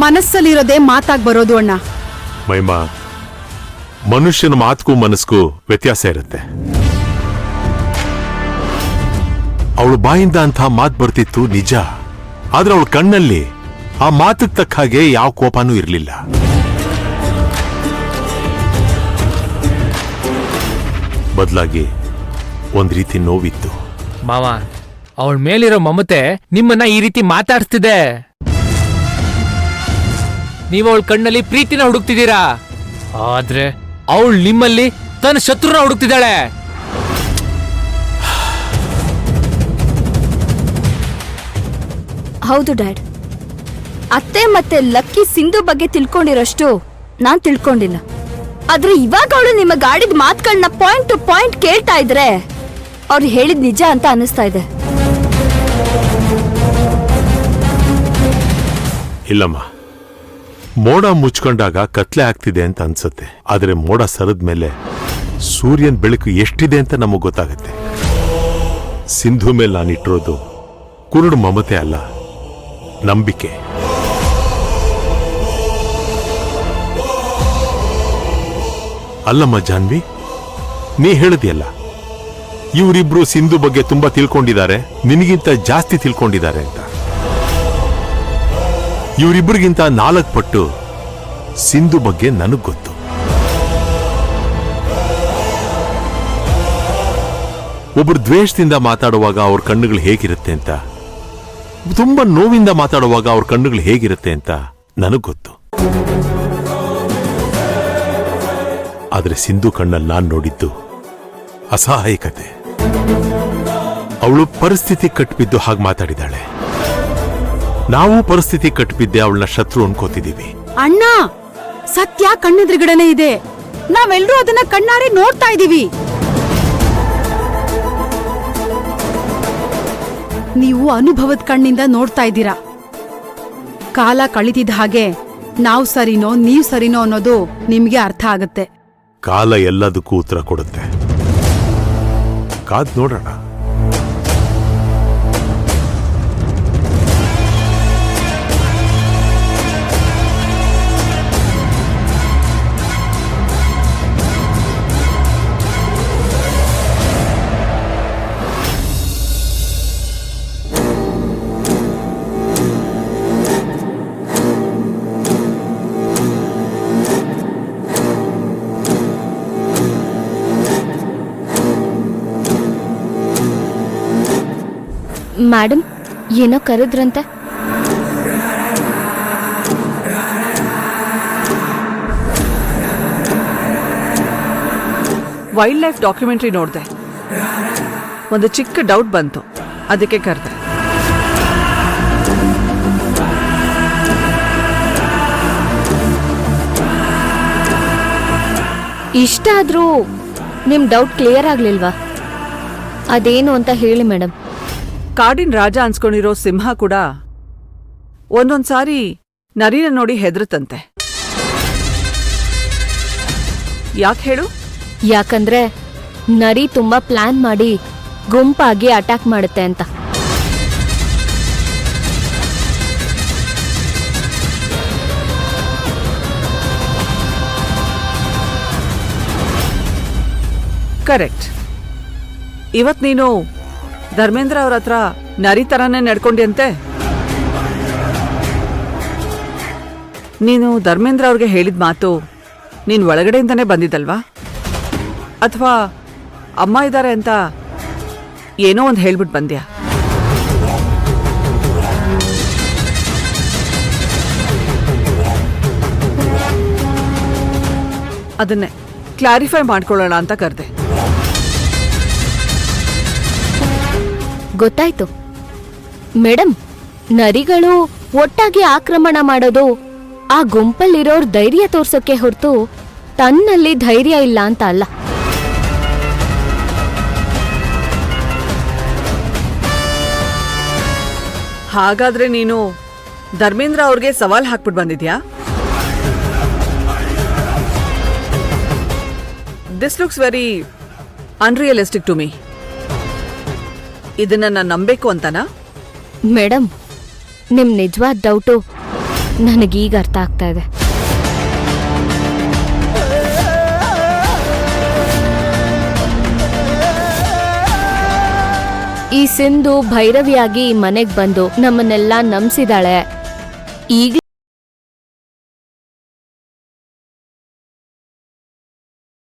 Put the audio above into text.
ಮನಸ್ಸಲ್ಲಿರೋದೇ ಮಾತಾಗ್ ಬರೋದು ಅಣ್ಣ. ಮೈಮಾ, ಮನುಷ್ಯನ ಮಾತಕ್ಕೂ ಮನಸ್ಗೂ ವ್ಯತ್ಯಾಸ ಇರುತ್ತೆ. ಅವಳು ಬಾಯಿಂದ ಅಂತ ಮಾತು ಬರ್ತಿತ್ತು ನಿಜ, ಆದ್ರೆ ಅವಳ ಕಣ್ಣಲ್ಲಿ ಆ ಮಾತಕ್ಕೆ ತಕ್ಕ ಹಾಗೆ ಯಾವ ಕೋಪನೂ ಇರಲಿಲ್ಲ. ಬದಲಾಗಿ ಒಂದ್ ರೀತಿ ನೋವಿತ್ತು. ಮಾವ, ಅವಳ ಮೇಲಿರೋ ಮಮತೆ ನಿಮ್ಮನ್ನ ಈ ರೀತಿ ಮಾತಾಡ್ತಿದೆ. ನೀವು ಅವಳ ಕಣ್ಣಲ್ಲಿ ಪ್ರೀತಿನ ಹುಡುಕ್ತಿದ್ದೀರಾ, ಆದ್ರೆ ಅವಳು ನಿಮ್ಮಲ್ಲಿ ತನ್ನ ಶತ್ರುನ ಹುಡುಕ್ತಿದ್ದಾಳೆ. ಹೌದು ಡ್ಯಾಡ್, ಅತ್ತೆ ಮತ್ತೆ ಲಕ್ಕಿ ಸಿಂಧು ಬಗ್ಗೆ ತಿಳ್ಕೊಂಡಿರೋಷ್ಟು ನಾನ್ ತಿಳ್ಕೊಂಡಿಲ್ಲ. ಆದ್ರೆ ಇವಾಗ ಅವಳು ನಿಮ್ಮ ಗಾಡಿದ ಮಾತುಗಳನ್ನ ಪಾಯಿಂಟ್ ಟು ಪಾಯಿಂಟ್ ಕೇಳ್ತಾ ಇದ್ರೆ ಅವ್ರು ಹೇಳಿದ್ ನಿಜ ಅಂತ ಅನಿಸ್ತಾ ಇದೆ. ಇಲ್ಲಮ್ಮ, ಮೋಡ ಮುಚ್ಕೊಂಡಾಗ ಕತ್ಲೆ ಆಗ್ತಿದೆ ಅಂತ ಅನ್ಸುತ್ತೆ, ಆದ್ರೆ ಮೋಡ ಸರಿದ ಮೇಲೆ ಸೂರ್ಯನ ಬೆಳಕು ಎಷ್ಟಿದೆ ಅಂತ ನಮಗ್ ಗೊತ್ತಾಗತ್ತೆ. ಸಿಂಧು ಮೇಲೆ ನಾನಿಟ್ಟಿರೋದು ಕುರುಡು ಮಮತೆ ಅಲ್ಲ, ನಂಬಿಕೆ. ಅಲ್ಲಮ್ಮ ಜಾನ್ವಿ, ನೀ ಹೇಳಿದ್ಯಲ್ಲ, ಇವರಿಬ್ರು ಸಿಂಧು ಬಗ್ಗೆ ತುಂಬಾ ತಿಳ್ಕೊಂಡಿದ್ದಾರೆ, ನಿನಗಿಂತ ಜಾಸ್ತಿ ತಿಳ್ಕೊಂಡಿದ್ದಾರೆ ಅಂತ. ಇವರಿಬ್ಬರಿಗಿಂತ 4 ಪಟ್ಟು ಸಿಂಧು ಬಗ್ಗೆ ನನಗ್ ಗೊತ್ತು. ಒಬ್ರು ದ್ವೇಷದಿಂದ ಮಾತಾಡುವಾಗ ಅವ್ರ ಕಣ್ಣುಗಳು ಹೇಗಿರುತ್ತೆ ಅಂತ, ತುಂಬಾ ನೋವಿಂದ ಮಾತಾಡುವಾಗ ಅವ್ರ ಕಣ್ಣುಗಳು ಹೇಗಿರುತ್ತೆ ಅಂತ ನನಗ್ ಗೊತ್ತು. ಆದ್ರೆ ಸಿಂಧು ಕಣ್ಣಲ್ಲಿ ನಾನ್ ನೋಡಿದ್ದು ಅಸಹಾಯಕತೆ. ಅವಳು ಪರಿಸ್ಥಿತಿ ಕಟ್ಬಿದ್ದು ಹಾಗೆ ಮಾತಾಡಿದಾಳೆ. ನಾವು ಪರಿಸ್ಥಿತಿ ಕಟ್ಬಿದ್ದೆ ಅವಳನ್ನ ಶತ್ರು ಅನ್ಕೋತಿದೀವಿ. ಅಣ್ಣ, ಸತ್ಯ ಕಣ್ಣೆದುರುಗಡೆನೆ ಇದೆ, ನಾವೆಲ್ಲರೂ ಅದನ್ನ ಕಣ್ಣಾರೆ ನೋಡ್ತಾ ಇದೀವಿ. ನೀವು ಅನುಭವದ ಕಣ್ಣಿಂದ ನೋಡ್ತಾ ಇದ್ದೀರಾ. ಕಾಲ ಕಳಿತಿದ್ದ ಹಾಗೆ ನಾವು ಸರಿನೋ ನೀವು ಸರಿನೋ ಅನ್ನೋದು ನಿಮ್ಗೆ ಅರ್ಥ ಆಗತ್ತೆ. ಕಾಲ ಎಲ್ಲದಕ್ಕೂ ಉತ್ತರ ಕೊಡುತ್ತೆ, ಕಾದ್ ನೋಡೋಣ. ಮೇಡಮ್, ಏನೋ ಕರೆದ್ರಂತೆ. ವೈಲ್ಡ್ ಲೈಫ್ ಡಾಕ್ಯುಮೆಂಟ್ರಿ ನೋಡಿದೆ, ಒಂದು ಚಿಕ್ಕ ಡೌಟ್ ಬಂತು, ಅದಕ್ಕೆ ಕರೆದೆ. ಇಷ್ಟ ಆದ್ರೂ ನಿಮ್ ಡೌಟ್ ಕ್ಲಿಯರ್ ಆಗ್ಲಿಲ್ವಾ? ಅದೇನು ಅಂತ ಹೇಳಿ ಮೇಡಮ್. ಕಾಡಿನ ರಾಜ ಅನ್ಸ್ಕೊಂಡಿರೋ ಸಿಂಹ ಕೂಡ ಒಂದೊಂದ್ಸಾರಿ ನರಿನ ನೋಡಿ ಹೆದರುತ್ತಂತೆ. ಯಾಕೆ ಹೇಳು? ಯಾಕಂದ್ರೆ ನರಿ ತುಂಬಾ ಪ್ಲಾನ್ ಮಾಡಿ ಗುಂಪಾಗಿ ಅಟ್ಯಾಕ್ ಮಾಡುತ್ತೆ ಅಂತ. ಕರೆಕ್ಟ್. ಇವತ್ ನೀನು ಧರ್ಮೇಂದ್ರ ಅವ್ರ ಹತ್ರ ನರಿ ತರಾನೇ ನಡ್ಕೊಂಡಿಯಂತೆ. ನೀನು ಧರ್ಮೇಂದ್ರ ಅವ್ರಿಗೆ ಹೇಳಿದ ಮಾತು ನೀನ್ ಒಳಗಡೆಯಿಂದಾನೇ ಬಂದಿದ್ದಲ್ವಾ? ಅಥವಾ ಅಮ್ಮ ಇದ್ದಾರೆ ಅಂತ ಏನೋ ಒಂದು ಹೇಳ್ಬಿಟ್ಟು ಬಂದ್ಯಾ? ಅದನ್ನೇ ಕ್ಲಾರಿಫೈ ಮಾಡ್ಕೊಳ್ಳೋಣ ಅಂತ ಕರೆದೆ. ಗೊತ್ತಾಯ್ತು ಮೇಡಮ್, ನರಿಗಳು ಒಟ್ಟಾಗಿ ಆಕ್ರಮಣ ಮಾಡೋದು ಆ ಗುಂಪಲ್ಲಿರೋರ್ ಧೈರ್ಯ ತೋರ್ಸೋಕೆ ಹೊರತು ತನ್ನಲ್ಲಿ ಧೈರ್ಯ ಇಲ್ಲ ಅಂತ ಅಲ್ಲ. ಹಾಗಾದ್ರೆ ನೀನು ಧರ್ಮೇಂದ್ರ ಅವ್ರಿಗೆ ಸವಾಲ್ ಹಾಕ್ಬಿಟ್ಟು ಬಂದಿದ್ಯಾ? This looks very unrealistic to me. ಇದನ್ನ ನಾನು ನಂಬೇಕು ಅಂತನಾ? ಮೇಡಮ್, ನಿಮ್ ನಿಜವಾದ ಡೌಟು ನನಗೀಗ ಅರ್ಥ ಆಗ್ತಾ ಇದೆ. ಈ ಸಿಂಧು ಭೈರವಿಯಾಗಿ ಈ ಮನೆಗ್ ಬಂದು ನಮ್ಮನ್ನೆಲ್ಲ ನಂಬಿಸಿದಾಳೆ. ಈಗ್ಲೂ